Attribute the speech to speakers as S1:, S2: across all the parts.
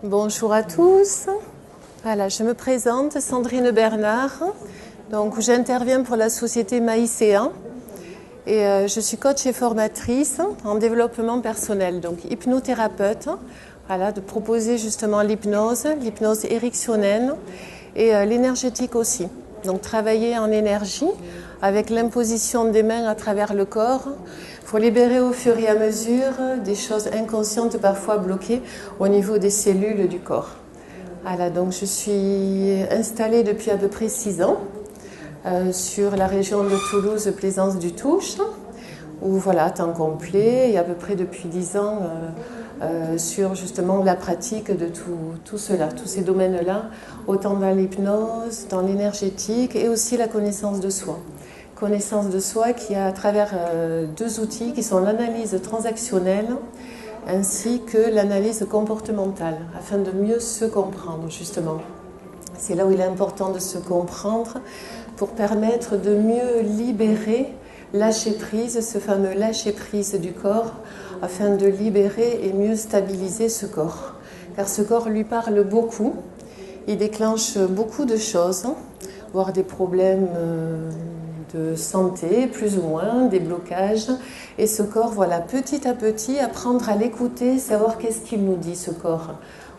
S1: Bonjour à tous. Voilà, je me présente, Sandrine Bernard. Donc, j'interviens pour la société Maïcéa et je suis coach et formatrice en développement personnel, donc hypnothérapeute. Voilà, de proposer justement l'hypnose érectionnelle et l'énergétique aussi. Donc, travailler en énergie avec l'imposition des mains à travers le corps pour libérer au fur et à mesure des choses inconscientes parfois bloquées au niveau des cellules du corps. Voilà, donc je suis installée depuis à peu près 6 ans sur la région de Toulouse, Plaisance du Touche, où voilà, temps complet, et à peu près depuis 10 ans sur justement la pratique de tout cela, tous ces domaines-là, autant dans l'hypnose, dans l'énergétique et aussi la connaissance de soi. Connaissance de soi qui a à travers deux outils qui sont l'analyse transactionnelle ainsi que l'analyse comportementale, afin de mieux se comprendre justement. C'est là où il est important de se comprendre pour permettre de mieux libérer, lâcher prise, ce fameux lâcher prise du corps, afin de libérer et mieux stabiliser ce corps. Car ce corps lui parle beaucoup, il déclenche beaucoup de choses, voire des problèmes de santé, plus ou moins, des blocages. Et ce corps, voilà, petit à petit, apprendre à l'écouter, savoir qu'est-ce qu'il nous dit, ce corps.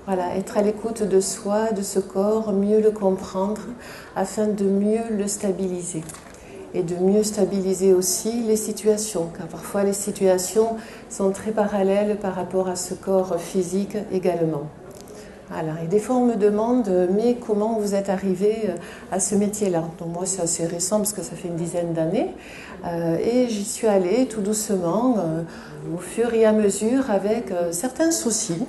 S1: Voilà, être à l'écoute de soi, de ce corps, mieux le comprendre, afin de mieux le stabiliser. Et de mieux stabiliser aussi les situations, car parfois les situations sont très parallèles par rapport à ce corps physique également. Voilà. Et des fois on me demande, mais comment vous êtes arrivé à ce métier-là? Donc moi c'est assez récent parce que ça fait une dizaine d'années et j'y suis allée tout doucement au fur et à mesure avec certains soucis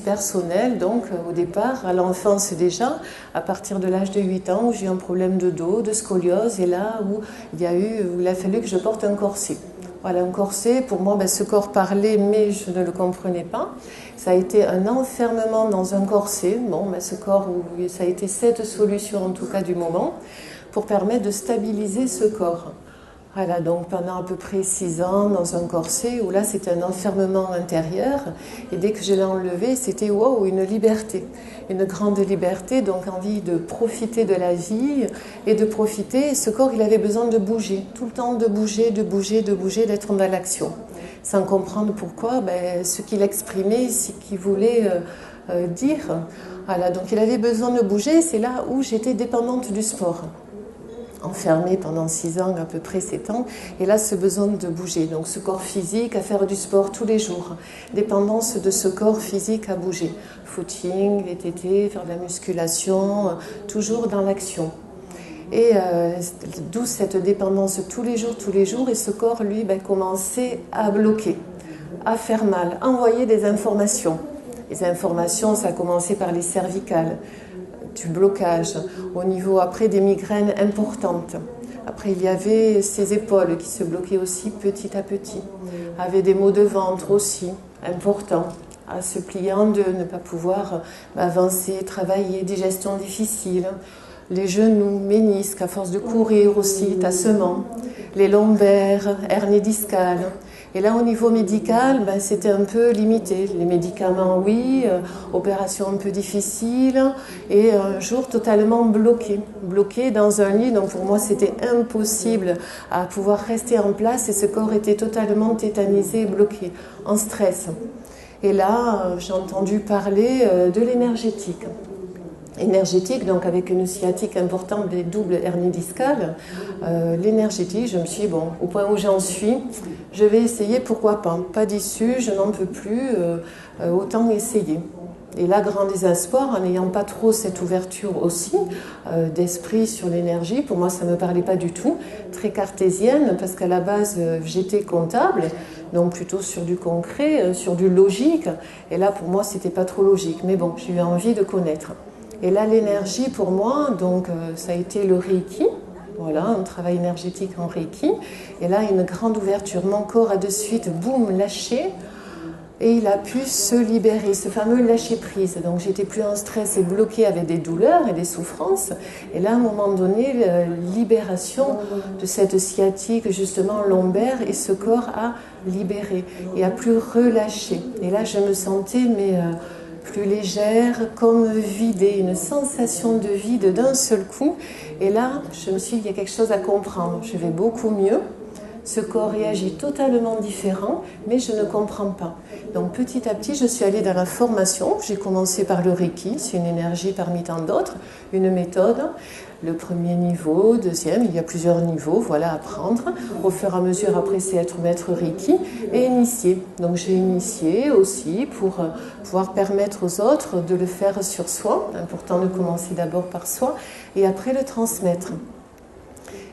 S1: personnels. Donc au départ, à l'enfance déjà, à partir de l'âge de 8 ans où j'ai eu un problème de dos, de scoliose, et là où il a fallu que je porte un corset. Voilà, un corset, pour moi, ce corps parlait, mais je ne le comprenais pas. Ça a été un enfermement dans un corset. Bon, ce corps, ça a été cette solution, en tout cas du moment, pour permettre de stabiliser ce corps. Voilà, donc pendant à peu près 6 ans dans un corset, où là c'était un enfermement intérieur, et dès que je l'ai enlevé, c'était wow, une liberté, une grande liberté, donc envie de profiter de la vie et de profiter. Et ce corps, il avait besoin de bouger, tout le temps de bouger, d'être dans l'action, sans comprendre pourquoi, ce qu'il exprimait, ce qu'il voulait dire. Voilà, donc il avait besoin de bouger, c'est là où j'étais dépendante du sport. Enfermée pendant 6 ans, à peu près 7 ans, et là ce besoin de bouger, donc ce corps physique à faire du sport tous les jours, dépendance de ce corps physique à bouger, footing, les tétés, faire de la musculation, toujours dans l'action. Et d'où cette dépendance tous les jours, et ce corps lui commençait à bloquer, à faire mal, à envoyer des informations. Les informations, ça a commencé par les cervicales, du blocage, au niveau après des migraines importantes. Après, il y avait ses épaules qui se bloquaient aussi petit à petit, avait des maux de ventre aussi importants, à se pliant de ne pas pouvoir avancer, travailler, digestion difficile, les genoux, ménisques à force de courir aussi, tassement, les lombaires, hernie discale. Et là, au niveau médical, c'était un peu limité. Les médicaments, oui, opération un peu difficile, et un jour totalement bloqué dans un lit. Donc pour moi, c'était impossible à pouvoir rester en place, et ce corps était totalement tétanisé, bloqué, en stress. Et là, j'ai entendu parler de l'énergétique. Énergétique, donc avec une sciatique importante, des doubles hernies discales. L'énergétique, je me suis dit, bon, au point où j'en suis, je vais essayer, pourquoi pas. Pas d'issue, je n'en peux plus, autant essayer. Et là, grand désespoir, en n'ayant pas trop cette ouverture aussi d'esprit sur l'énergie, pour moi ça ne me parlait pas du tout, très cartésienne, parce qu'à la base j'étais comptable, donc plutôt sur du concret, sur du logique, et là pour moi c'était pas trop logique, mais bon, j'ai eu envie de connaître. Et là, l'énergie, pour moi, donc ça a été le Reiki. Voilà, un travail énergétique en Reiki. Et là, une grande ouverture. Mon corps a de suite, boum, lâché. Et il a pu se libérer, ce fameux lâcher-prise. Donc, j'étais plus en stress et bloquée avec des douleurs et des souffrances. Et là, à un moment donné, libération de cette sciatique, justement, lombaire. Et ce corps a libéré et a plus relâché. Et là, je me sentais, plus légère, comme vidée, une sensation de vide d'un seul coup. Et là, je me suis dit, il y a quelque chose à comprendre. Je vais beaucoup mieux. Ce corps réagit totalement différent, mais je ne comprends pas. Donc petit à petit, je suis allée dans la formation. J'ai commencé par le Reiki, c'est une énergie parmi tant d'autres, une méthode. Le premier niveau, deuxième, il y a plusieurs niveaux, voilà, à prendre. Au fur et à mesure, après, c'est être maître Reiki et initié. Donc j'ai initié aussi pour pouvoir permettre aux autres de le faire sur soi. Important de commencer d'abord par soi et après le transmettre.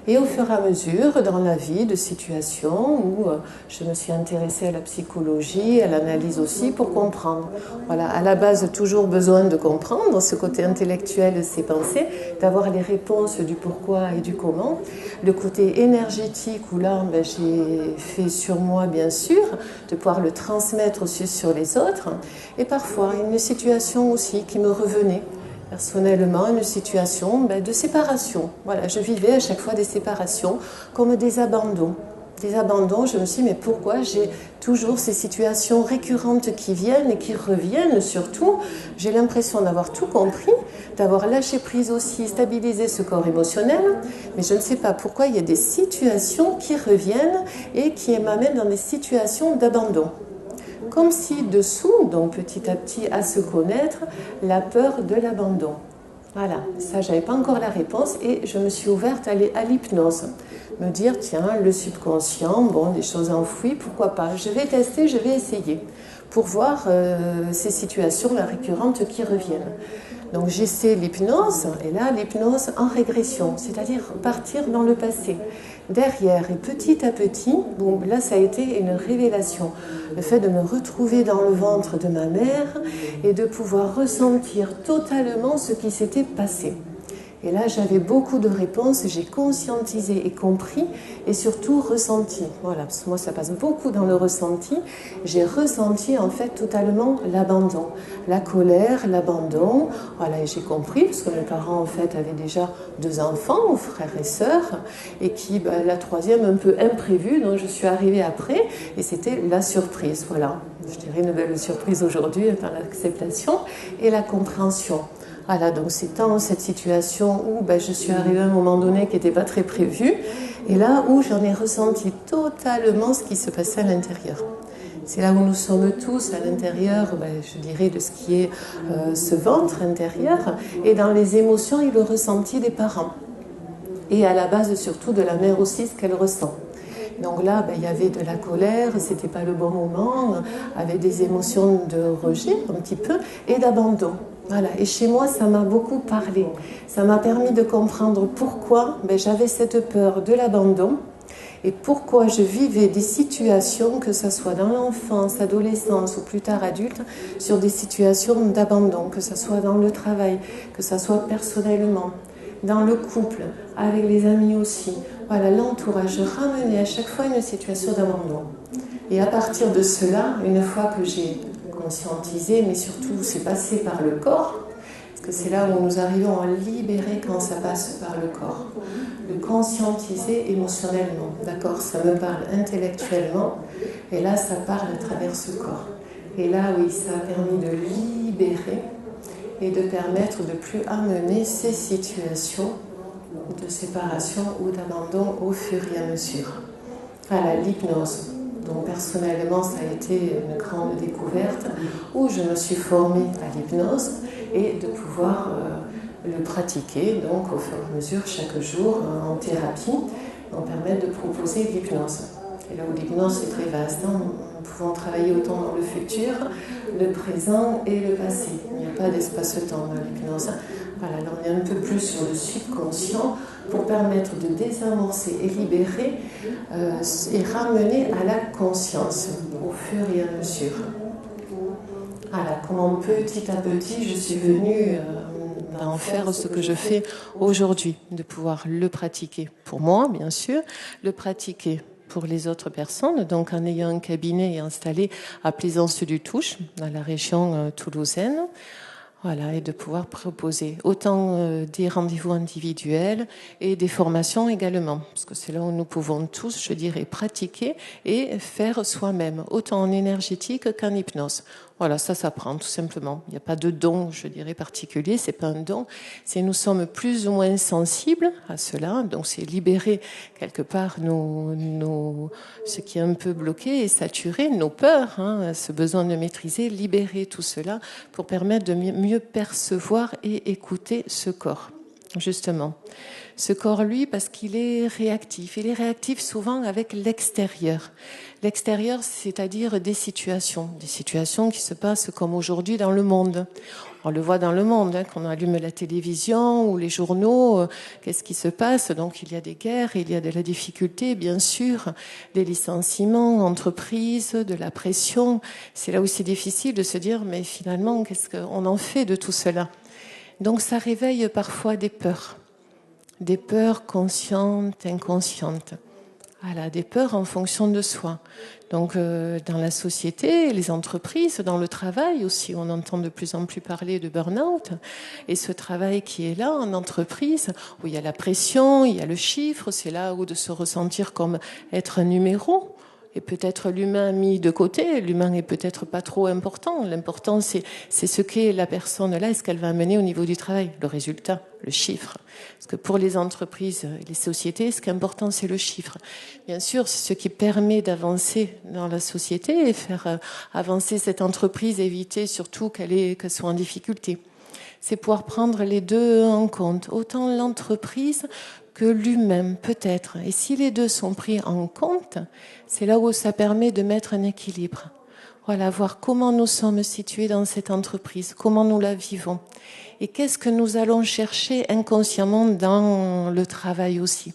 S1: Et au fur et à mesure, dans la vie, de situations où je me suis intéressée à la psychologie, à l'analyse aussi, pour comprendre. Voilà, à la base, toujours besoin de comprendre ce côté intellectuel de ces pensées, d'avoir les réponses du pourquoi et du comment. Le côté énergétique, où là, j'ai fait sur moi, bien sûr, de pouvoir le transmettre aussi sur les autres. Et parfois, une situation aussi qui me revenait. Personnellement, une situation de séparation. Voilà, je vivais à chaque fois des séparations comme des abandons. Des abandons, je me suis dit, mais pourquoi j'ai toujours ces situations récurrentes qui viennent et qui reviennent surtout. J'ai l'impression d'avoir tout compris, d'avoir lâché prise aussi, stabilisé ce corps émotionnel, mais je ne sais pas pourquoi il y a des situations qui reviennent et qui m'amènent dans des situations d'abandon. Comme si dessous, donc petit à petit à se connaître, la peur de l'abandon. Voilà, ça j'avais pas encore la réponse et je me suis ouverte à l'hypnose. Me dire, tiens, le subconscient, bon, des choses enfouies, pourquoi pas. Je vais tester, je vais essayer pour voir ces situations récurrentes qui reviennent. Donc j'essaie l'hypnose, et là l'hypnose en régression, c'est-à-dire partir dans le passé, derrière, et petit à petit, bon, là ça a été une révélation, le fait de me retrouver dans le ventre de ma mère et de pouvoir ressentir totalement ce qui s'était passé. Et là, j'avais beaucoup de réponses, j'ai conscientisé et compris, et surtout ressenti. Voilà, parce que moi, ça passe beaucoup dans le ressenti. J'ai ressenti, en fait, totalement l'abandon. La colère, l'abandon. Voilà, et j'ai compris, parce que mes parents, en fait, avaient déjà 2 enfants, frères et sœurs, et qui, la troisième, un peu imprévue, donc je suis arrivée après, et c'était la surprise. Voilà, je dirais une belle surprise aujourd'hui, dans l'acceptation et la compréhension. Voilà, donc c'est dans cette situation où je suis arrivée à un moment donné qui n'était pas très prévu, et là où j'en ai ressenti totalement ce qui se passait à l'intérieur. C'est là où nous sommes tous à l'intérieur, je dirais, de ce qui est ce ventre intérieur, et dans les émotions et le ressenti des parents. Et à la base surtout de la mère aussi, ce qu'elle ressent. Donc là, il y avait de la colère, c'était pas le bon moment, avec des émotions de rejet un petit peu, et d'abandon. Voilà. Et chez moi, ça m'a beaucoup parlé. Ça m'a permis de comprendre pourquoi j'avais cette peur de l'abandon et pourquoi je vivais des situations, que ce soit dans l'enfance, l'adolescence ou plus tard adulte, sur des situations d'abandon, que ce soit dans le travail, que ce soit personnellement, dans le couple, avec les amis aussi. Voilà, l'entourage, je ramenais à chaque fois une situation d'abandon. Et à partir de cela, une fois que j'ai conscientisé, mais surtout c'est passé par le corps, parce que c'est là où nous arrivons à libérer quand ça passe par le corps. Le conscientiser émotionnellement, d'accord, ça me parle intellectuellement, et là ça parle à travers ce corps. Et là, oui, ça a permis de libérer et de permettre de ne plus amener ces situations de séparation ou d'abandon au fur et à mesure. Voilà, l'hypnose. Donc personnellement, ça a été une grande découverte où je me suis formée à l'hypnose et de pouvoir le pratiquer donc au fur et à mesure chaque jour en thérapie, en permettre de proposer l'hypnose. Et là où l'hypnose est très vaste, nous pouvons travailler autant dans le futur, le présent et le passé. Il n'y a pas d'espace-temps dans l'hypnose. Voilà, là on est un peu plus sur le subconscient pour permettre de désamorcer et libérer et ramener à la conscience au fur et à mesure. Voilà, comment petit à petit je suis venue en faire ce que je fais aujourd'hui, de pouvoir le pratiquer pour moi, bien sûr, le pratiquer pour les autres personnes, donc en ayant un cabinet installé à Plaisance-du-Touche, dans la région toulousaine. Voilà, et de pouvoir proposer autant des rendez-vous individuels et des formations également, parce que c'est là où nous pouvons tous, je dirais, pratiquer et faire soi-même, autant en énergétique qu'en hypnose. Voilà, ça s'apprend tout simplement. Il n'y a pas de don, je dirais, particulier. C'est pas un don. C'est nous sommes plus ou moins sensibles à cela. Donc c'est libérer quelque part ce qui est un peu bloqué et saturer nos peurs, ce besoin de maîtriser, libérer tout cela pour permettre de mieux percevoir et écouter ce corps. Justement. Ce corps, lui, parce qu'il est réactif. Il est réactif souvent avec l'extérieur. L'extérieur, c'est-à-dire des situations qui se passent comme aujourd'hui dans le monde. On le voit dans le monde, quand on allume la télévision ou les journaux, qu'est-ce qui se passe? Donc il y a des guerres, il y a de la difficulté, bien sûr, des licenciements, entreprises, de la pression. C'est là où c'est difficile de se dire, mais finalement, qu'est-ce qu'on en fait de tout cela? Donc ça réveille parfois des peurs conscientes, inconscientes. Voilà, des peurs en fonction de soi. Donc dans la société, les entreprises, dans le travail aussi, on entend de plus en plus parler de burn-out. Et ce travail qui est là en entreprise, où il y a la pression, il y a le chiffre, c'est là où de se ressentir comme être un numéro. Et peut-être l'humain mis de côté, l'humain est peut-être pas trop important. L'important, c'est ce qu'est la personne là, et ce qu'elle va amener au niveau du travail, le résultat, le chiffre. Parce que pour les entreprises et les sociétés, ce qui est important, c'est le chiffre. Bien sûr, c'est ce qui permet d'avancer dans la société et faire avancer cette entreprise, éviter surtout qu'elle soit en difficulté. C'est pouvoir prendre les deux en compte, autant l'entreprise que l'humain, peut-être. Et si les deux sont pris en compte, c'est là où ça permet de mettre un équilibre. Voilà, voir comment nous sommes situés dans cette entreprise, comment nous la vivons. Et qu'est-ce que nous allons chercher inconsciemment dans le travail aussi.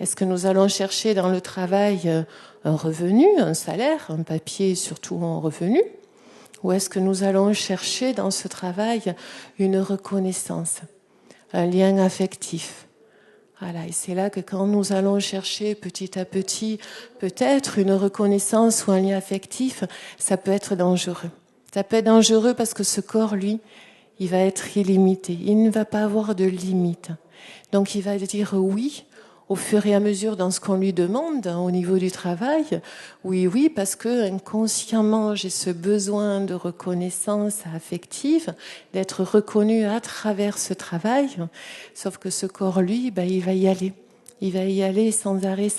S1: Est-ce que nous allons chercher dans le travail un revenu, un salaire, un papier surtout en revenu? Ou est-ce que nous allons chercher dans ce travail une reconnaissance, un lien affectif? Voilà, et c'est là que quand nous allons chercher petit à petit peut-être une reconnaissance ou un lien affectif, ça peut être dangereux. Ça peut être dangereux parce que ce corps, lui, il va être illimité. Il ne va pas avoir de limite. Donc il va dire oui au fur et à mesure dans ce qu'on lui demande au niveau du travail. Oui, parce que inconsciemment, j'ai ce besoin de reconnaissance affective, d'être reconnu à travers ce travail. Sauf que ce corps, lui, il va y aller. Il va y aller sans arrêt,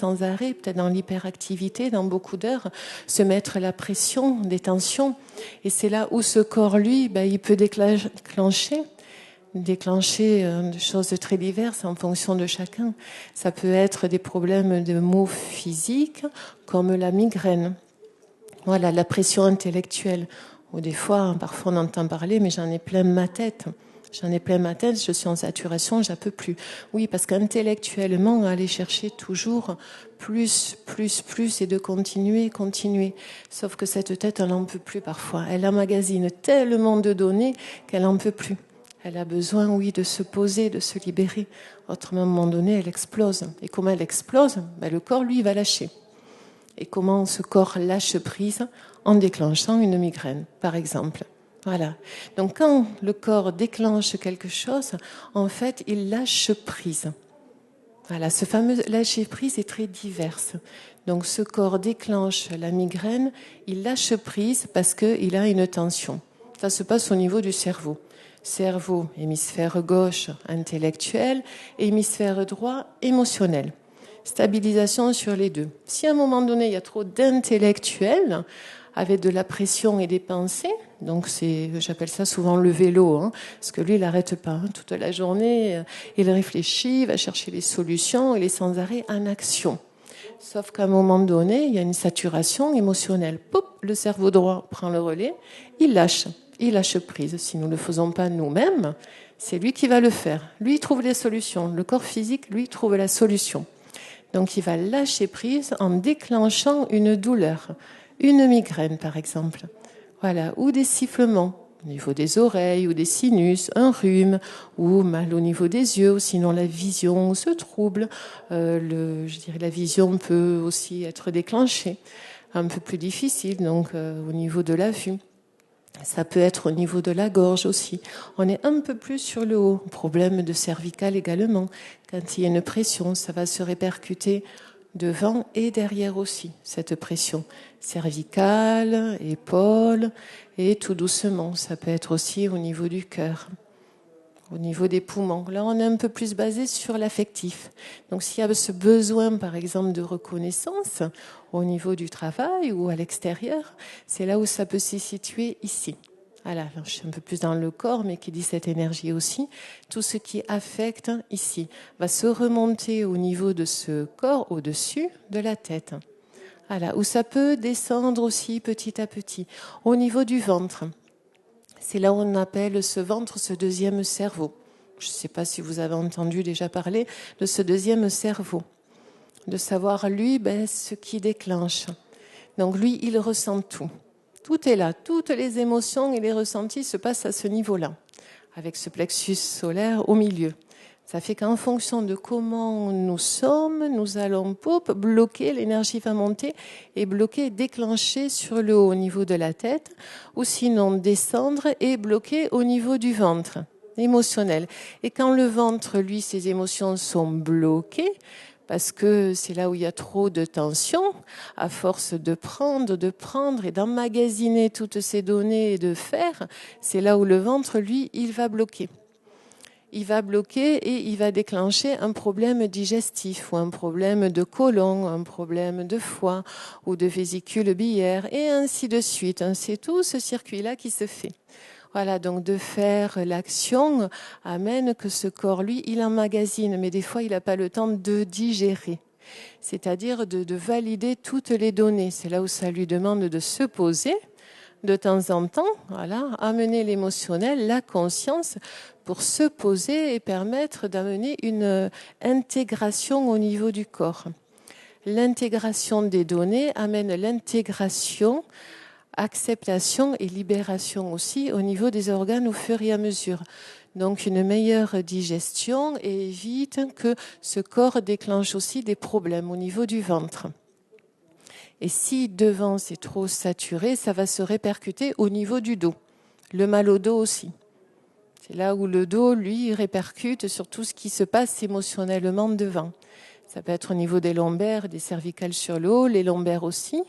S1: peut-être dans l'hyperactivité, dans beaucoup d'heures, se mettre la pression, des tensions. Et c'est là où ce corps, lui, il peut déclencher des choses très diverses en fonction de chacun. Ça peut être des problèmes de maux physiques, comme la migraine. Voilà, la pression intellectuelle. Ou des fois, parfois on entend parler, mais j'en ai plein ma tête. Je suis en saturation, j'en peux plus. Oui, parce qu'intellectuellement, aller chercher toujours plus, et de continuer. Sauf que cette tête, elle n'en peut plus parfois. Elle emmagasine tellement de données qu'elle n'en peut plus. Elle a besoin, oui, de se poser, de se libérer. Autrement, à un moment donné, elle explose. Et comment elle explose? Le corps, lui, va lâcher. Et comment ce corps lâche prise? En déclenchant une migraine, par exemple. Voilà. Donc, quand le corps déclenche quelque chose, en fait, il lâche prise. Voilà. Ce fameux lâcher prise est très divers. Donc, ce corps déclenche la migraine, il lâche prise parce qu'il a une tension. Ça se passe au niveau du cerveau. Cerveau, hémisphère gauche, intellectuel, hémisphère droit, émotionnel. Stabilisation sur les deux. Si à un moment donné, il y a trop d'intellectuel, avec de la pression et des pensées, donc j'appelle ça souvent le vélo, parce que lui, il n'arrête pas. Toute la journée, il réfléchit, il va chercher les solutions, il est sans arrêt en action. Sauf qu'à un moment donné, il y a une saturation émotionnelle. Poup, le cerveau droit prend le relais, il lâche prise. Si nous ne le faisons pas nous-mêmes, c'est lui qui va le faire. Lui, il trouve les solutions. Le corps physique, lui, trouve la solution. Donc, il va lâcher prise en déclenchant une douleur. Une migraine, par exemple. Voilà. Ou des sifflements au niveau des oreilles ou des sinus, un rhume, ou mal au niveau des yeux, ou sinon la vision se trouble. La vision peut aussi être déclenchée. Un peu plus difficile, donc, au niveau de la vue. Ça peut être au niveau de la gorge aussi. On est un peu plus sur le haut. Problème de cervical également. Quand il y a une pression, ça va se répercuter devant et derrière aussi, cette pression cervicale, épaules, et tout doucement, ça peut être aussi au niveau du cœur, au niveau des poumons. Là, on est un peu plus basé sur l'affectif. Donc, s'il y a ce besoin, par exemple, de reconnaissance au niveau du travail ou à l'extérieur, c'est là où ça peut se situer ici. Voilà, alors je suis un peu plus dans le corps, mais qui dit cette énergie aussi. Tout ce qui affecte ici va se remonter au niveau de ce corps, au-dessus de la tête. Voilà, où ça peut descendre aussi petit à petit. Au niveau du ventre, c'est là où on appelle ce ventre ce deuxième cerveau. Je ne sais pas si vous avez entendu déjà parler de ce deuxième cerveau. De savoir, lui, ce qui déclenche. Donc lui, il ressent tout. Tout est là, toutes les émotions et les ressentis se passent à ce niveau-là, avec ce plexus solaire au milieu. Ça fait qu'en fonction de comment nous sommes, nous allons bloquer, l'énergie va monter et bloquer, déclencher sur le haut au niveau de la tête, ou sinon descendre et bloquer au niveau du ventre émotionnel. Et quand le ventre, lui, ses émotions sont bloquées, parce que c'est là où il y a trop de tension, à force de prendre et d'emmagasiner toutes ces données et de faire, c'est là où le ventre, lui, il va bloquer. Il va bloquer et il va déclencher un problème digestif ou un problème de côlon, un problème de foie ou de vésicule biliaire et ainsi de suite. C'est tout ce circuit-là qui se fait. Voilà, donc de faire l'action amène que ce corps, lui, il emmagasine, mais des fois, il n'a pas le temps de digérer. C'est-à-dire de valider toutes les données. C'est là où ça lui demande de se poser de temps en temps, voilà, amener l'émotionnel, la conscience, pour se poser et permettre d'amener une intégration au niveau du corps. L'intégration des données amène l'intégration, acceptation et libération aussi au niveau des organes au fur et à mesure. Donc une meilleure digestion et évite que ce corps déclenche aussi des problèmes au niveau du ventre. Et si devant c'est trop saturé, ça va se répercuter au niveau du dos. Le mal au dos aussi. C'est là où le dos, lui, répercute sur tout ce qui se passe émotionnellement devant. Ça peut être au niveau des lombaires, des cervicales sur le haut, les lombaires aussi.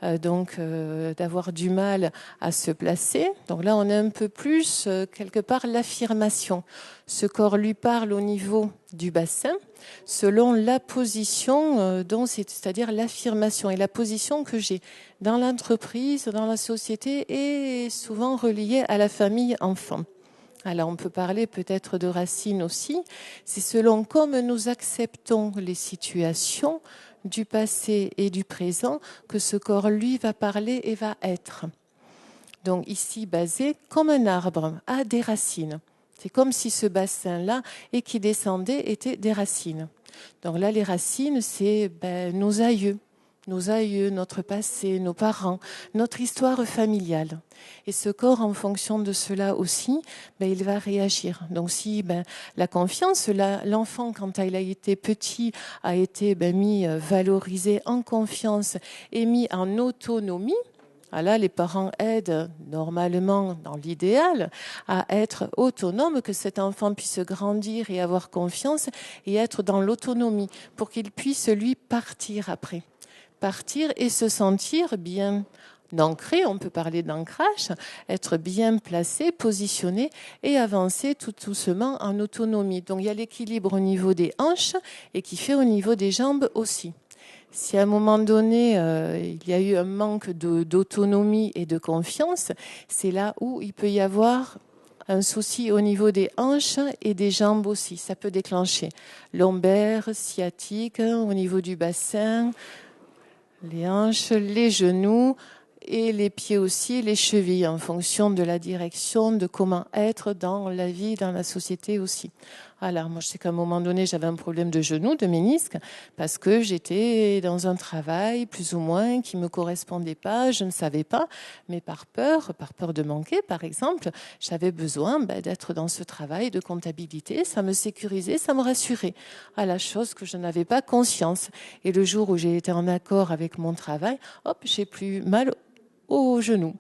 S1: D'avoir du mal à se placer. Donc là, on a un peu plus, quelque part, l'affirmation. Ce corps lui parle au niveau du bassin, selon la position, c'est-à-dire l'affirmation et la position que j'ai dans l'entreprise, dans la société et souvent reliée à la famille enfant. Alors, on peut parler peut-être de racines aussi. C'est selon comme nous acceptons les situations du passé et du présent que ce corps, lui, va parler et va être. Donc ici, basé comme un arbre, a des racines. C'est comme si ce bassin-là, et qui descendait, était des racines. Donc là, les racines, c'est nos aïeux. Nos aïeux, notre passé, nos parents, notre histoire familiale. Et ce corps, en fonction de cela aussi, il va réagir. Donc si la confiance, l'enfant, quand il a été petit, a été valorisé en confiance et mis en autonomie, là, les parents aident normalement, dans l'idéal, à être autonomes, que cet enfant puisse grandir et avoir confiance et être dans l'autonomie pour qu'il puisse, lui, partir après. Partir et se sentir bien ancré, on peut parler d'ancrage, être bien placé, positionné et avancer tout doucement en autonomie. Donc il y a l'équilibre au niveau des hanches et qui fait au niveau des jambes aussi. Si à un moment donné, il y a eu un manque d'autonomie et de confiance, c'est là où il peut y avoir un souci au niveau des hanches et des jambes aussi. Ça peut déclencher lombaire, sciatique, au niveau du bassin, les hanches, les genoux et les pieds aussi, les chevilles, en fonction de la direction, de comment être dans la vie, dans la société aussi. Alors, moi, je sais qu'à un moment donné, j'avais un problème de genou, de ménisque, parce que j'étais dans un travail, plus ou moins, qui me correspondait pas, je ne savais pas, mais par peur de manquer, par exemple, j'avais besoin d'être dans ce travail de comptabilité, ça me sécurisait, ça me rassurait, à la chose que je n'avais pas conscience. Et le jour où j'ai été en accord avec mon travail, hop, j'ai plus mal au genou.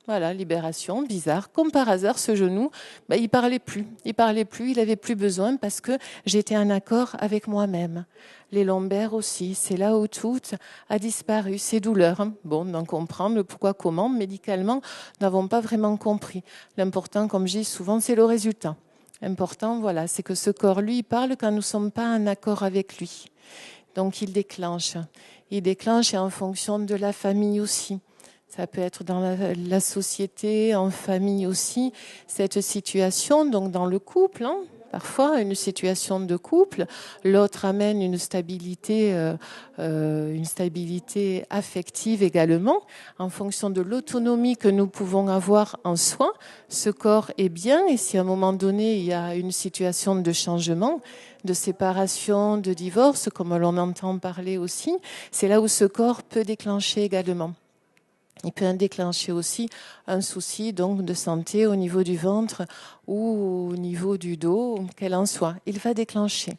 S1: Voilà, libération, bizarre. Comme par hasard, ce genou, il parlait plus. Il avait plus besoin parce que j'étais en accord avec moi-même. Les lombaires aussi, c'est là où tout a disparu, ces douleurs. Bon, on comprend le pourquoi, comment, médicalement, nous n'avons pas vraiment compris. L'important, comme je dis souvent, c'est le résultat. L'important, voilà, c'est que ce corps, lui, parle quand nous ne sommes pas en accord avec lui. Donc, il déclenche. Il déclenche et en fonction de la famille aussi. Ça peut être dans la société, en famille aussi, cette situation, donc dans le couple, parfois une situation de couple, l'autre amène une stabilité affective également, en fonction de l'autonomie que nous pouvons avoir en soi. Ce corps est bien, et si à un moment donné il y a une situation de changement, de séparation, de divorce, comme l'on entend parler aussi, c'est là où ce corps peut déclencher également. Il peut déclencher aussi un souci donc de santé au niveau du ventre ou au niveau du dos, quel en soit. Il va déclencher.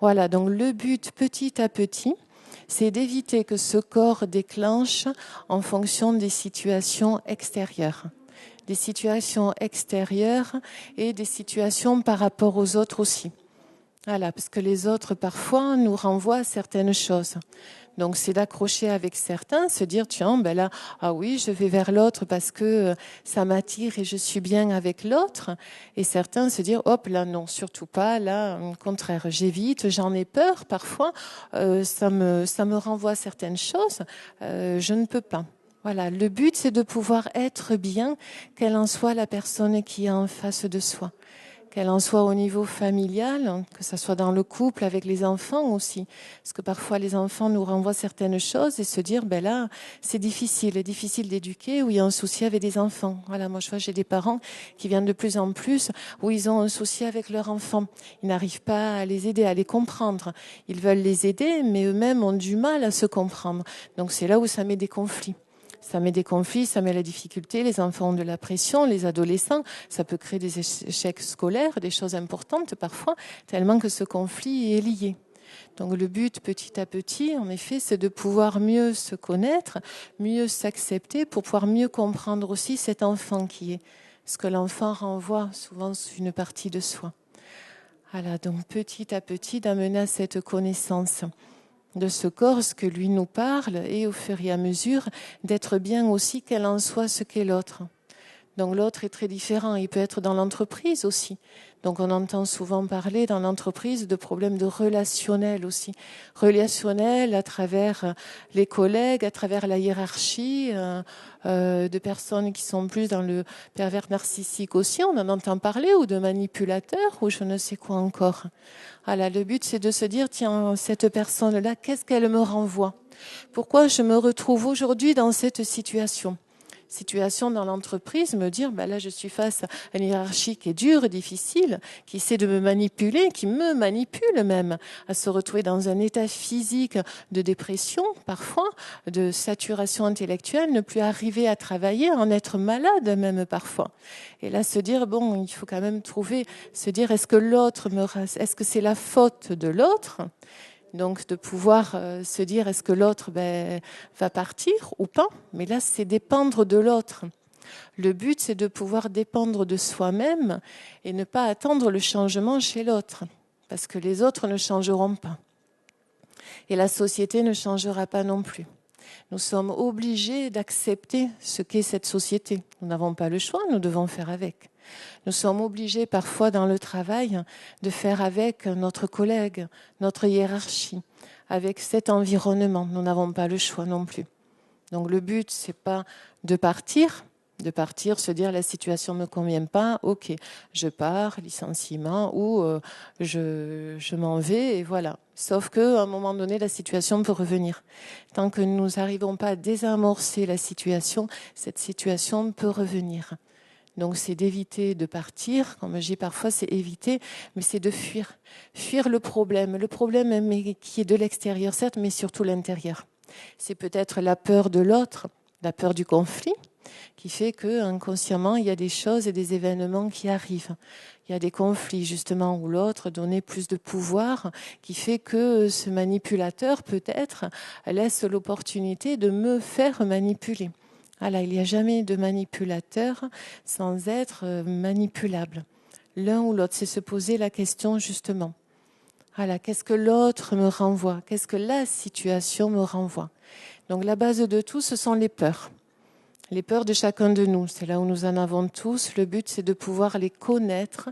S1: Voilà, donc le but petit à petit, c'est d'éviter que ce corps déclenche en fonction des situations extérieures. Des situations extérieures et des situations par rapport aux autres aussi. Voilà, parce que les autres parfois nous renvoient à certaines choses. Donc c'est d'accrocher avec certains, se dire tiens ben là ah oui je vais vers l'autre parce que ça m'attire et je suis bien avec l'autre, et certains se dire hop là non surtout pas, là au contraire j'évite, j'en ai peur parfois, ça me renvoie à certaines choses, je ne peux pas. Voilà, le but c'est de pouvoir être bien, quelle en soit la personne qui est en face de soi. Qu'elle en soit au niveau familial, que ce soit dans le couple, avec les enfants aussi. Parce que parfois les enfants nous renvoient certaines choses et se dire, ben là, c'est difficile d'éduquer, ou il y a un souci avec des enfants. Voilà, moi je vois, j'ai des parents qui viennent de plus en plus, où ils ont un souci avec leurs enfants. Ils n'arrivent pas à les aider, à les comprendre. Ils veulent les aider, mais eux-mêmes ont du mal à se comprendre. Donc c'est là où ça met des conflits. Ça met des conflits, ça met la difficulté, les enfants ont de la pression, les adolescents, ça peut créer des échecs scolaires, des choses importantes parfois, tellement que ce conflit est lié. Donc le but petit à petit, en effet, c'est de pouvoir mieux se connaître, mieux s'accepter pour pouvoir mieux comprendre aussi cet enfant qui est. Ce que l'enfant renvoie souvent une partie de soi. Voilà, donc petit à petit d'amener à cette connaissance de ce corps, ce que lui nous parle, et au fur et à mesure d'être bien aussi quel en soit ce qu'est l'autre. Donc l'autre est très différent, il peut être dans l'entreprise aussi. Donc on entend souvent parler dans l'entreprise de problèmes de relationnel aussi. Relationnel à travers les collègues, à travers la hiérarchie, de personnes qui sont plus dans le pervers narcissique aussi, on en entend parler, ou de manipulateurs, ou je ne sais quoi encore. Voilà, le but c'est de se dire, tiens, cette personne-là, qu'est-ce qu'elle me renvoie ? Pourquoi je me retrouve aujourd'hui dans cette situation dans l'entreprise, me dire, là je suis face à une hiérarchie qui est dure, difficile, qui essaie de me manipuler, qui me manipule même, à se retrouver dans un état physique de dépression, parfois, de saturation intellectuelle, ne plus arriver à travailler, en être malade même parfois. Et là se dire, bon, il faut quand même se dire, est-ce que c'est la faute de l'autre ? Donc de pouvoir se dire est-ce que l'autre va partir ou pas, mais là c'est dépendre de l'autre. Le but c'est de pouvoir dépendre de soi-même et ne pas attendre le changement chez l'autre, parce que les autres ne changeront pas. Et la société ne changera pas non plus. Nous sommes obligés d'accepter ce qu'est cette société. Nous n'avons pas le choix, nous devons faire avec. Nous sommes obligés parfois dans le travail de faire avec notre collègue, notre hiérarchie, avec cet environnement. Nous n'avons pas le choix non plus. Donc le but, c'est pas de partir, se dire la situation me convient pas, ok, je pars, licenciement, ou je m'en vais, et voilà. Sauf qu'à un moment donné, la situation peut revenir. Tant que nous n'arrivons pas à désamorcer la situation, cette situation peut revenir. Donc c'est d'éviter de partir, comme je dis parfois, c'est éviter, mais c'est de fuir. Fuir le problème mais qui est de l'extérieur, certes, mais surtout l'intérieur. C'est peut-être la peur de l'autre, la peur du conflit, qui fait que inconsciemment il y a des choses et des événements qui arrivent. Il y a des conflits justement où l'autre donnait plus de pouvoir, qui fait que ce manipulateur peut-être laisse l'opportunité de me faire manipuler. Voilà, il n'y a jamais de manipulateur sans être manipulable. L'un ou l'autre, c'est se poser la question justement. Voilà, qu'est-ce que l'autre me renvoie? Qu'est-ce que la situation me renvoie? Donc la base de tout, ce sont les peurs. Les peurs de chacun de nous, c'est là où nous en avons tous. Le but, c'est de pouvoir les connaître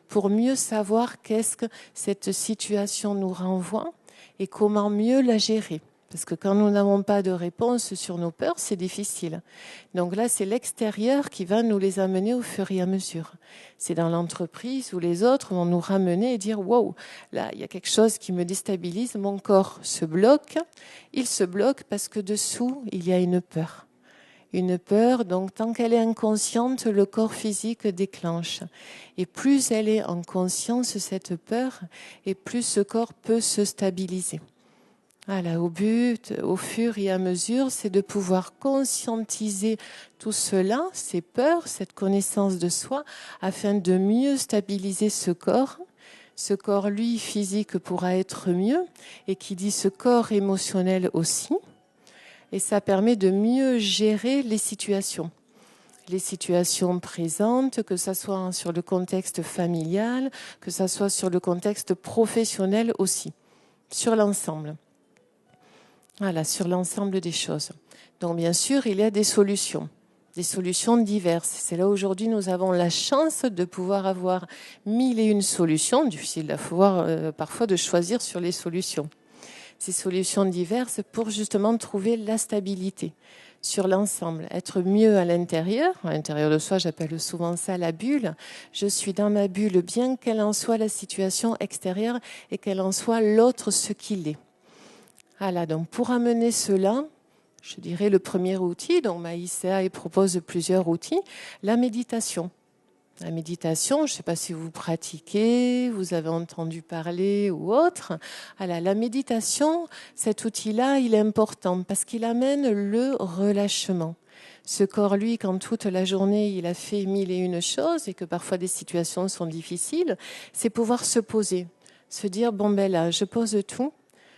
S1: pour mieux savoir qu'est-ce que cette situation nous renvoie et comment mieux la gérer. Parce que quand nous n'avons pas de réponse sur nos peurs, c'est difficile. Donc là, c'est l'extérieur qui va nous les amener au fur et à mesure. C'est dans l'entreprise où les autres vont nous ramener et dire « Wow, là, il y a quelque chose qui me déstabilise, mon corps se bloque. » Il se bloque parce que dessous, il y a une peur. Une peur, donc tant qu'elle est inconsciente, le corps physique déclenche. Et plus elle est en conscience, cette peur, et plus ce corps peut se stabiliser. Voilà, au but, au fur et à mesure, c'est de pouvoir conscientiser tout cela, ces peurs, cette connaissance de soi, afin de mieux stabiliser ce corps. Ce corps, lui, physique, pourra être mieux, et qui dit ce corps émotionnel aussi. Et ça permet de mieux gérer les situations présentes, que ce soit sur le contexte familial, que ce soit sur le contexte professionnel aussi, sur l'ensemble. Voilà, sur l'ensemble des choses. Donc bien sûr, il y a des solutions diverses. C'est là aujourd'hui nous avons la chance de pouvoir avoir 1001 solutions, difficile à pouvoir parfois de choisir sur les solutions. Ces solutions diverses pour justement trouver la stabilité sur l'ensemble, être mieux à l'intérieur de soi, j'appelle souvent ça la bulle. Je suis dans ma bulle, bien qu'elle en soit la situation extérieure et qu'elle en soit l'autre ce qu'il est. Voilà, donc pour amener cela, je dirais le premier outil, donc Maïséa propose plusieurs outils, la méditation. La méditation, je ne sais pas si vous pratiquez, vous avez entendu parler ou autre. Alors, la méditation, cet outil-là, il est important parce qu'il amène le relâchement. Ce corps, lui, quand toute la journée, il a fait 1001 choses et que parfois des situations sont difficiles, c'est pouvoir se poser, se dire, bon ben là, je pose tout,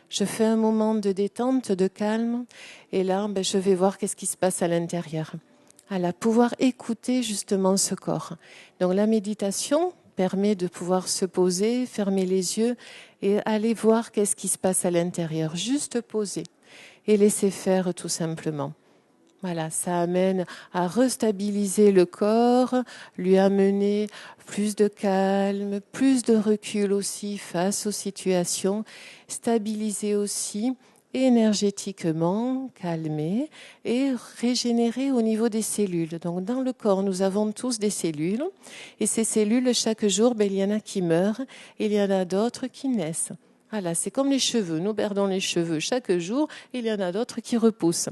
S1: je fais un moment de détente, de calme, et là, ben, je vais voir qu'est-ce qui se passe à l'intérieur. À pouvoir écouter justement ce corps. Donc la méditation permet de pouvoir se poser, fermer les yeux et aller voir qu'est-ce qui se passe à l'intérieur. Juste poser et laisser faire tout simplement. Voilà, ça amène à restabiliser le corps, lui amener plus de calme, plus de recul aussi face aux situations, stabiliser aussi énergétiquement, calmer et régénérer au niveau des cellules. Donc dans le corps, nous avons tous des cellules et ces cellules, chaque jour, il y en a qui meurent et il y en a d'autres qui naissent. Voilà, c'est comme les cheveux. Nous perdons les cheveux chaque jour et il y en a d'autres qui repoussent.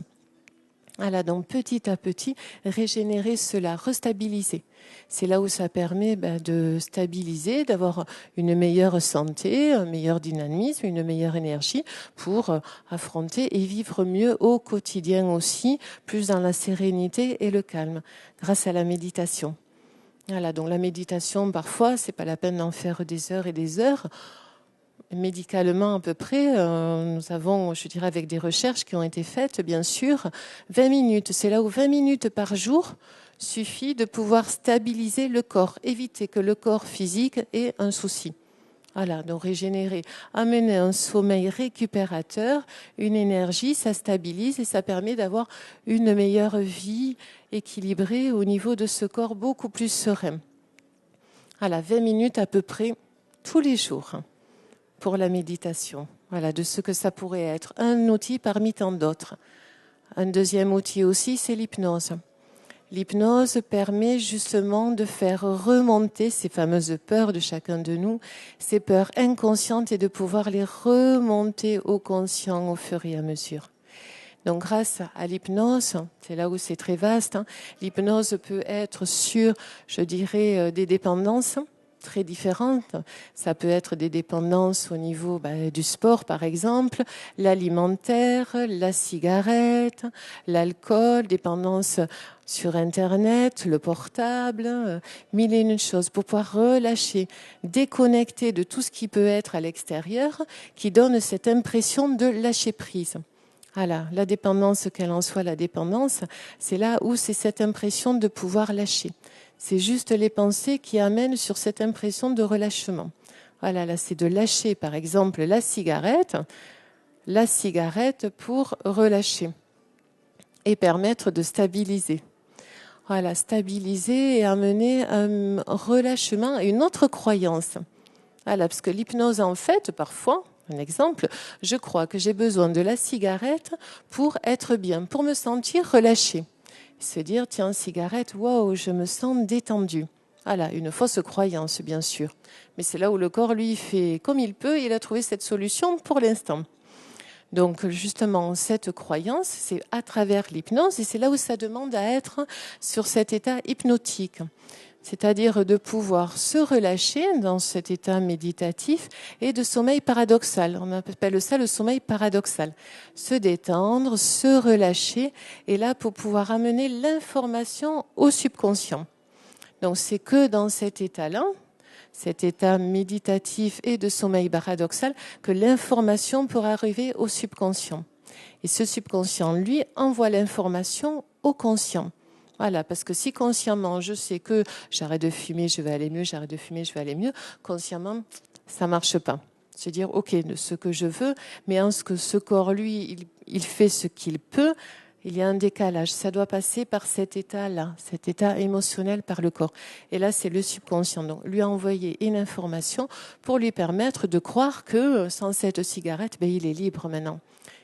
S1: Voilà, donc petit à petit, régénérer cela, restabiliser. C'est là où ça permet de stabiliser, d'avoir une meilleure santé, un meilleur dynamisme, une meilleure énergie pour affronter et vivre mieux au quotidien aussi, plus dans la sérénité et le calme, grâce à la méditation. Voilà, donc la méditation, parfois, c'est pas la peine d'en faire des heures et des heures. Médicalement à peu près, nous avons, je dirais avec des recherches qui ont été faites, bien sûr, 20 minutes. C'est là où 20 minutes par jour suffit de pouvoir stabiliser le corps, éviter que le corps physique ait un souci. Voilà, donc régénérer, amener un sommeil récupérateur, une énergie, ça stabilise et ça permet d'avoir une meilleure vie équilibrée au niveau de ce corps beaucoup plus serein. Voilà, 20 minutes à peu près tous les jours pour la méditation. Voilà, de ce que ça pourrait être. Un outil parmi tant d'autres. Un deuxième outil aussi, c'est l'hypnose. L'hypnose permet justement de faire remonter ces fameuses peurs de chacun de nous, ces peurs inconscientes et de pouvoir les remonter au conscient au fur et à mesure. Donc grâce à l'hypnose, c'est là où c'est très vaste, l'hypnose peut être sur, je dirais, des dépendances très différentes. Ça peut être des dépendances au niveau du sport, par exemple, l'alimentaire, la cigarette, l'alcool, dépendance sur Internet, le portable, 1001 choses pour pouvoir relâcher, déconnecter de tout ce qui peut être à l'extérieur, qui donne cette impression de lâcher prise. Voilà, la dépendance, quelle en soit la dépendance, c'est là où c'est cette impression de pouvoir lâcher. C'est juste les pensées qui amènent sur cette impression de relâchement. Voilà, là c'est de lâcher par exemple la cigarette pour relâcher et permettre de stabiliser. Voilà, stabiliser et amener un relâchement et une autre croyance. Voilà, parce que l'hypnose, en fait, parfois, un exemple, je crois que j'ai besoin de la cigarette pour être bien, pour me sentir relâché. Se dire, tiens, cigarette, waouh, je me sens détendu. Voilà, une fausse croyance, bien sûr. Mais c'est là où le corps, lui, fait comme il peut, il a trouvé cette solution pour l'instant. Donc justement, cette croyance, c'est à travers l'hypnose et c'est là où ça demande à être sur cet état hypnotique. C'est-à-dire de pouvoir se relâcher dans cet état méditatif et de sommeil paradoxal. On appelle ça le sommeil paradoxal. Se détendre, se relâcher et là pour pouvoir amener l'information au subconscient. Donc c'est que dans cet état-là, cet état méditatif et de sommeil paradoxal, que l'information pourra arriver au subconscient. Et ce subconscient, lui, envoie l'information au conscient. Voilà, parce que si consciemment, je sais que j'arrête de fumer, je vais aller mieux, j'arrête de fumer, je vais aller mieux, consciemment, ça marche pas. Se dire, ok, de ce que je veux, mais en ce que ce corps, lui, il fait ce qu'il peut, il y a un décalage. Ça doit passer par cet état-là, cet état émotionnel par le corps. Et là, c'est le subconscient. Donc, lui envoyer une information pour lui permettre de croire que sans cette cigarette, ben, il est libre maintenant.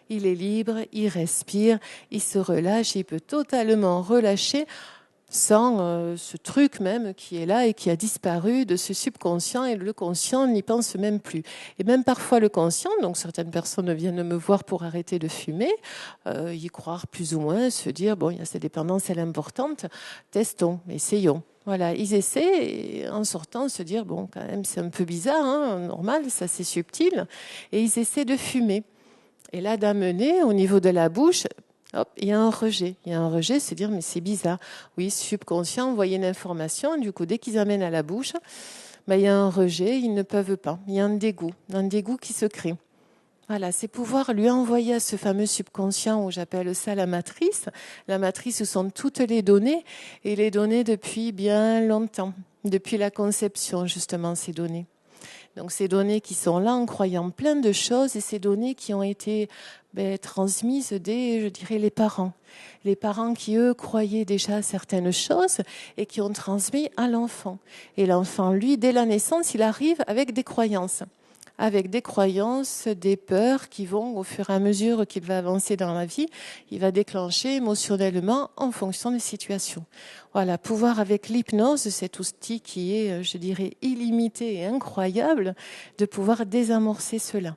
S1: Il est libre, il respire, il se relâche, il peut totalement relâcher sans ce truc même qui est là et qui a disparu de ce subconscient et le conscient n'y pense même plus. Et même parfois le conscient, donc certaines personnes viennent me voir pour arrêter de fumer, y croire plus ou moins, se dire, bon, il y a cette dépendance, elle est importante, testons, essayons. Voilà, ils essaient et en sortant se dire, bon, quand même, c'est un peu bizarre, hein, normal, ça c'est subtil, et ils essaient de fumer. Et là, d'amener au niveau de la bouche, hop, il y a un rejet. Il y a un rejet, c'est dire, mais c'est bizarre. Oui, subconscient, envoyer une information, du coup, dès qu'ils amènent à la bouche, ben, il y a un rejet, ils ne peuvent pas. Il y a un dégoût qui se crée. Voilà, c'est pouvoir lui envoyer à ce fameux subconscient où j'appelle ça la matrice. La matrice, ce sont toutes les données, et les données depuis bien longtemps, depuis la conception, justement, ces données. Donc ces données qui sont là en croyant plein de choses et ces données qui ont été transmises dès, je dirais, les parents. Les parents qui, eux, croyaient déjà certaines choses et qui ont transmis à l'enfant. Et l'enfant, lui, dès la naissance, il arrive avec des croyances. Avec des croyances, des peurs qui vont, au fur et à mesure qu'il va avancer dans la vie, il va déclencher émotionnellement en fonction des situations. Voilà, pouvoir avec l'hypnose, cet outil qui est, je dirais, illimité et incroyable, de pouvoir désamorcer cela.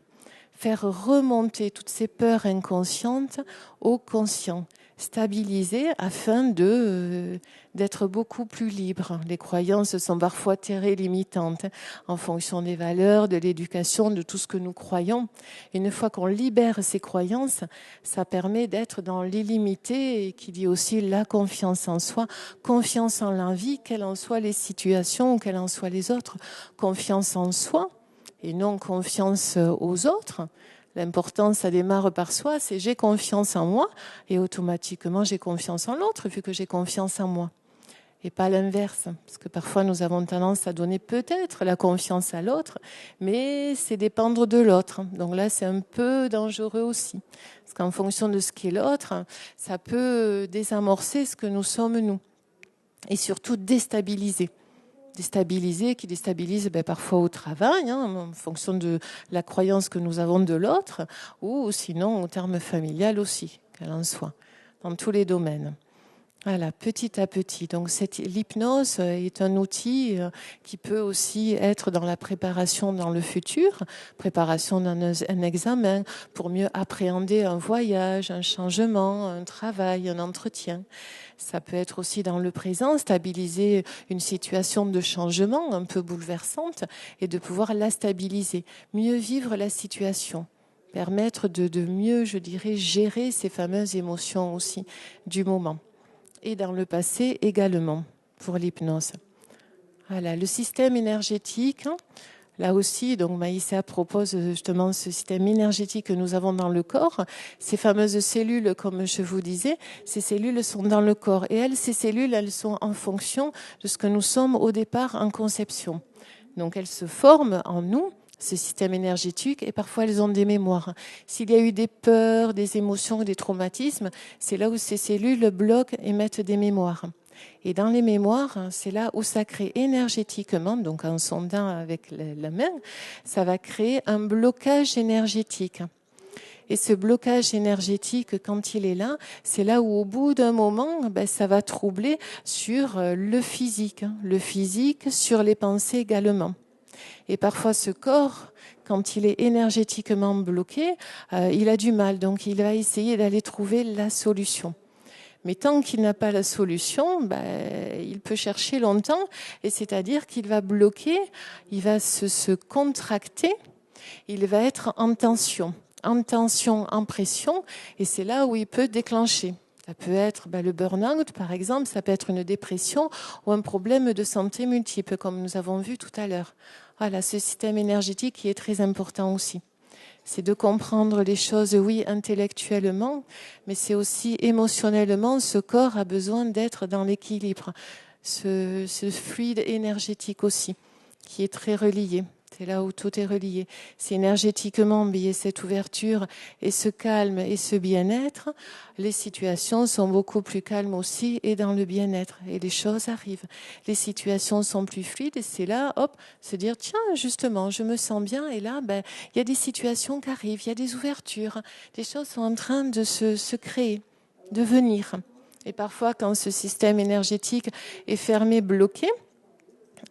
S1: Faire remonter toutes ces peurs inconscientes au conscient, stabiliser afin d'être beaucoup plus libre. Les croyances sont parfois très limitantes en fonction des valeurs, de l'éducation, de tout ce que nous croyons. Une fois qu'on libère ces croyances, ça permet d'être dans l'illimité et qui dit aussi la confiance en soi, confiance en la vie, quelles en soient les situations, quelles en soient les autres, confiance en soi et non confiance aux autres. L'important, ça démarre par soi, c'est j'ai confiance en moi et automatiquement j'ai confiance en l'autre vu que j'ai confiance en moi. Et pas l'inverse, parce que parfois nous avons tendance à donner peut-être la confiance à l'autre, mais c'est dépendre de l'autre. Donc là, c'est un peu dangereux aussi, parce qu'en fonction de ce qu'est l'autre, ça peut désamorcer ce que nous sommes nous, et surtout déstabiliser. Qui déstabilise parfois au travail, en fonction de la croyance que nous avons de l'autre, ou sinon au terme familial aussi, qu'elle en soit, dans tous les domaines. Voilà, petit à petit. Donc l'hypnose est un outil qui peut aussi être dans la préparation dans le futur, préparation d'un un examen, pour mieux appréhender un voyage, un changement, un travail, un entretien. Ça peut être aussi dans le présent, stabiliser une situation de changement un peu bouleversante et de pouvoir la stabiliser, mieux vivre la situation, permettre de mieux, je dirais, gérer ces fameuses émotions aussi du moment. Et dans le passé également, pour l'hypnose. Voilà, le système énergétique, Là aussi, donc Maïssa propose justement ce système énergétique que nous avons dans le corps. Ces fameuses cellules, comme je vous disais, ces cellules sont dans le corps. Et elles, ces cellules, elles sont en fonction de ce que nous sommes au départ en conception. Donc elles se forment en nous, ce système énergétique, et parfois elles ont des mémoires. S'il y a eu des peurs, des émotions, des traumatismes, c'est là où ces cellules bloquent et mettent des mémoires. Et dans les mémoires, c'est là où ça crée énergétiquement, donc en sondant avec la main, ça va créer un blocage énergétique. Et ce blocage énergétique, quand il est là, c'est là où au bout d'un moment, ça va troubler sur le physique sur les pensées également. Et parfois ce corps, quand il est énergétiquement bloqué, il a du mal, donc il va essayer d'aller trouver la solution. Mais tant qu'il n'a pas la solution, il peut chercher longtemps, et c'est-à-dire qu'il va bloquer, il va se contracter, il va être en tension, en pression, et c'est là où il peut déclencher. Ça peut être le burn-out, par exemple, ça peut être une dépression ou un problème de santé multiple, comme nous avons vu tout à l'heure. Voilà, ce système énergétique qui est très important aussi. C'est de comprendre les choses, oui, intellectuellement, mais c'est aussi émotionnellement, ce corps a besoin d'être dans l'équilibre. Ce fluide énergétique aussi, qui est très relié. C'est là où tout est relié. C'est énergétiquement, il y a cette ouverture et ce calme et ce bien-être. Les situations sont beaucoup plus calmes aussi et dans le bien-être. Et les choses arrivent. Les situations sont plus fluides et c'est là, hop, se dire, tiens, justement, je me sens bien. Et là, il y a des situations qui arrivent, il y a des ouvertures. Les choses sont en train de se créer, de venir. Et parfois, quand ce système énergétique est fermé, bloqué,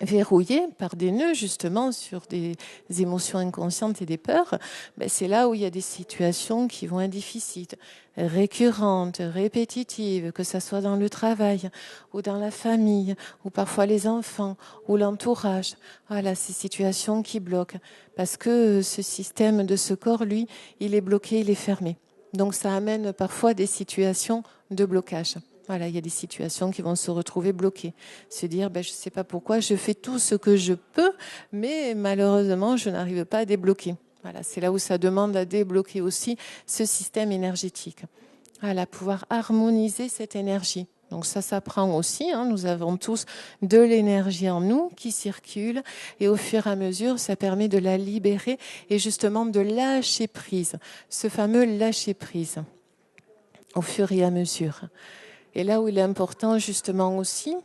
S1: verrouillé par des nœuds justement sur des émotions inconscientes et des peurs, c'est là où il y a des situations qui vont être difficiles, récurrentes, répétitives, que ça soit dans le travail ou dans la famille ou parfois les enfants ou l'entourage. Voilà, ces situations qui bloquent parce que ce système de ce corps, lui, il est bloqué, il est fermé. Donc ça amène parfois des situations de blocage. Voilà, il y a des situations qui vont se retrouver bloquées. Se dire, je ne sais pas pourquoi, je fais tout ce que je peux, mais malheureusement, je n'arrive pas à débloquer. Voilà, c'est là où ça demande à débloquer aussi ce système énergétique. Voilà, pouvoir harmoniser cette énergie. Donc ça s'apprend aussi. Nous avons tous de l'énergie en nous qui circule et au fur et à mesure, ça permet de la libérer et justement de lâcher prise. Ce fameux lâcher prise au fur et à mesure. Et là où il est important justement aussi,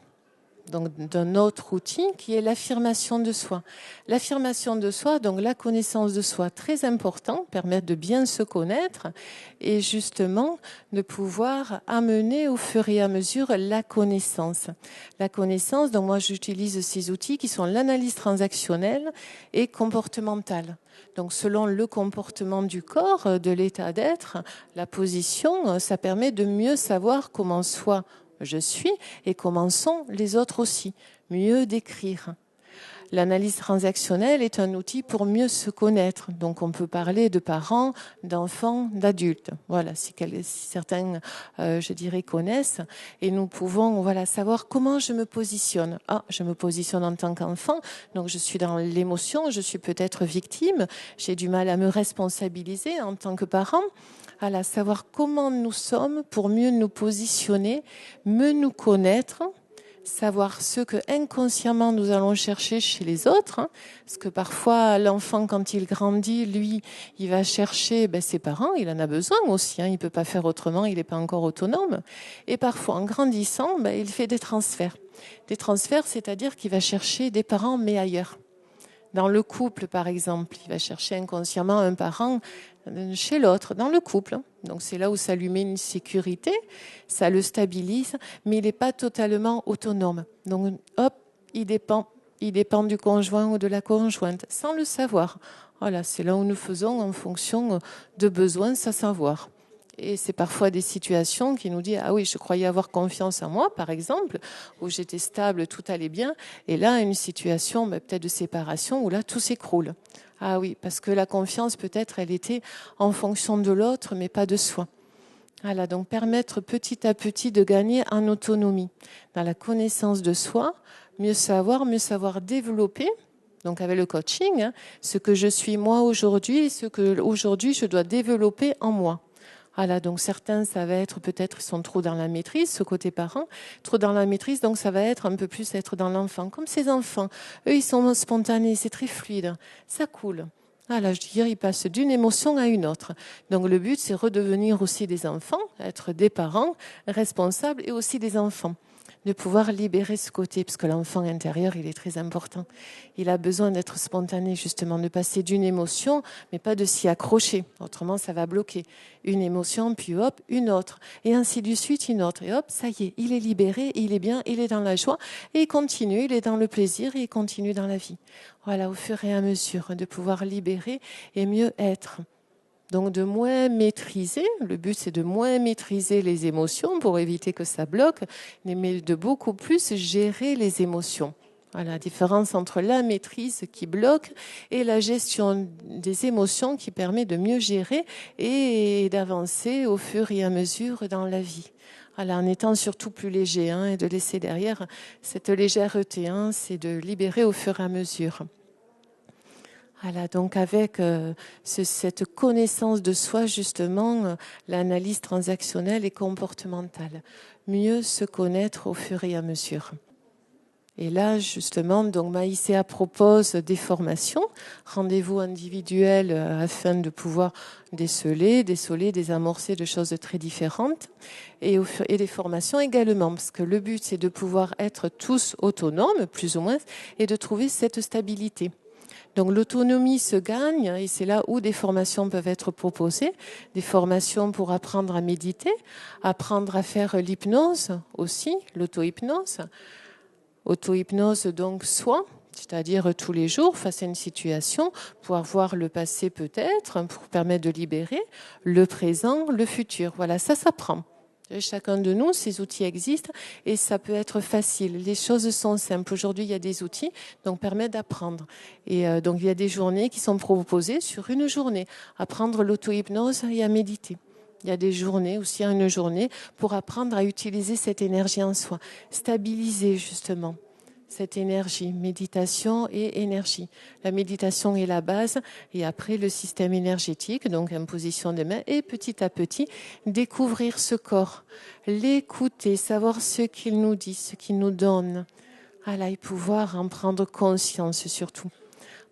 S1: donc d'un autre outil qui est l'affirmation de soi. L'affirmation de soi, donc la connaissance de soi, très important, permettre de bien se connaître et justement de pouvoir amener au fur et à mesure la connaissance. La connaissance, donc moi j'utilise ces outils qui sont l'analyse transactionnelle et comportementale. Donc selon le comportement du corps, de l'état d'être, la position, ça permet de mieux savoir comment soi je suis et comment sont les autres aussi, mieux décrire. L'analyse transactionnelle est un outil pour mieux se connaître. Donc on peut parler de parents, d'enfants, d'adultes. Voilà, si certains, je dirais, connaissent. Et nous pouvons savoir comment je me positionne. Je me positionne en tant qu'enfant, donc je suis dans l'émotion, je suis peut-être victime, j'ai du mal à me responsabiliser en tant que parent. Voilà, savoir comment nous sommes pour mieux nous positionner, mieux nous connaître, savoir ce que inconsciemment nous allons chercher chez les autres, parce que parfois l'enfant quand il grandit, lui, il va chercher ses parents, il en a besoin aussi, il peut pas faire autrement, il n'est pas encore autonome, et parfois en grandissant, il fait des transferts. Des transferts, c'est-à-dire qu'il va chercher des parents mais ailleurs. Dans le couple, par exemple, il va chercher inconsciemment un parent chez l'autre, dans le couple. Donc c'est là où ça lui met une sécurité, ça le stabilise, mais il n'est pas totalement autonome. Donc hop, il dépend du conjoint ou de la conjointe, sans le savoir. Voilà, c'est là où nous faisons en fonction de besoins, sans savoir. Et c'est parfois des situations qui nous disent « Ah oui, je croyais avoir confiance en moi, par exemple, où j'étais stable, tout allait bien. Et là, une situation peut-être de séparation où là, tout s'écroule. Ah oui, parce que la confiance, peut-être, elle était en fonction de l'autre, mais pas de soi. » Voilà, donc permettre petit à petit de gagner en autonomie, dans la connaissance de soi, mieux savoir développer Donc avec le coaching, hein, ce que je suis moi aujourd'hui et ce que aujourd'hui je dois développer en moi. Voilà, donc certains, ça va être peut-être, ils sont trop dans la maîtrise, ce côté parent, trop dans la maîtrise, donc ça va être un peu plus être dans l'enfant. Comme ces enfants, eux, ils sont spontanés, c'est très fluide, ça coule. Voilà, je veux dire, ils passent d'une émotion à une autre. Donc le but, c'est redevenir aussi des enfants, être des parents responsables et aussi des enfants. De pouvoir libérer ce côté, parce que l'enfant intérieur, il est très important. Il a besoin d'être spontané, justement, de passer d'une émotion, mais pas de s'y accrocher. Autrement, ça va bloquer. Une émotion, puis hop, une autre. Et ainsi de suite, une autre. Et hop, ça y est, il est libéré, il est bien, il est dans la joie, et il continue, il est dans le plaisir, et il continue dans la vie. Voilà, au fur et à mesure, de pouvoir libérer et mieux être. Donc de moins maîtriser, le but c'est de moins maîtriser les émotions pour éviter que ça bloque, mais de beaucoup plus gérer les émotions. Voilà, la différence entre la maîtrise qui bloque et la gestion des émotions qui permet de mieux gérer et d'avancer au fur et à mesure dans la vie. Voilà, en étant surtout plus léger hein, et de laisser derrière cette légèreté, hein, c'est de libérer au fur et à mesure. Voilà, donc avec cette connaissance de soi, justement, l'analyse transactionnelle et comportementale. Mieux se connaître au fur et à mesure. Et là, justement, donc Maïséa propose des formations, rendez-vous individuels afin de pouvoir déceler, désamorcer de choses très différentes, et des formations également, parce que le but, c'est de pouvoir être tous autonomes, plus ou moins, et de trouver cette stabilité. Donc l'autonomie se gagne et c'est là où des formations peuvent être proposées, des formations pour apprendre à méditer, apprendre à faire l'hypnose aussi, l'auto-hypnose. Auto-hypnose donc soi, c'est-à-dire tous les jours face à une situation, pouvoir voir le passé peut-être pour permettre de libérer le présent, le futur. Voilà, ça s'apprend. Chacun de nous, ces outils existent et ça peut être facile. Les choses sont simples. Aujourd'hui, il y a des outils donc permettent d'apprendre. Et donc il y a des journées qui sont proposées sur une journée, apprendre l'auto-hypnose et à méditer. Il y a des journées aussi, une journée pour apprendre à utiliser cette énergie en soi, stabiliser justement cette énergie, méditation et énergie. La méditation est la base et après le système énergétique, donc imposition des mains et petit à petit découvrir ce corps, l'écouter, savoir ce qu'il nous dit, ce qu'il nous donne. Voilà, et pouvoir en prendre conscience surtout.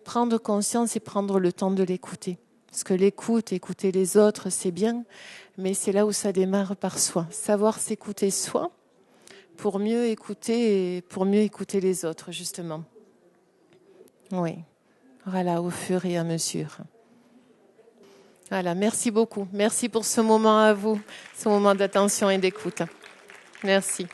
S1: Prendre conscience et prendre le temps de l'écouter. Parce que écouter les autres, c'est bien, mais c'est là où ça démarre par soi. Savoir s'écouter soi, pour mieux écouter les autres, justement. Oui, voilà, au fur et à mesure. Voilà, merci beaucoup. Merci pour ce moment à vous, ce moment d'attention et d'écoute. Merci.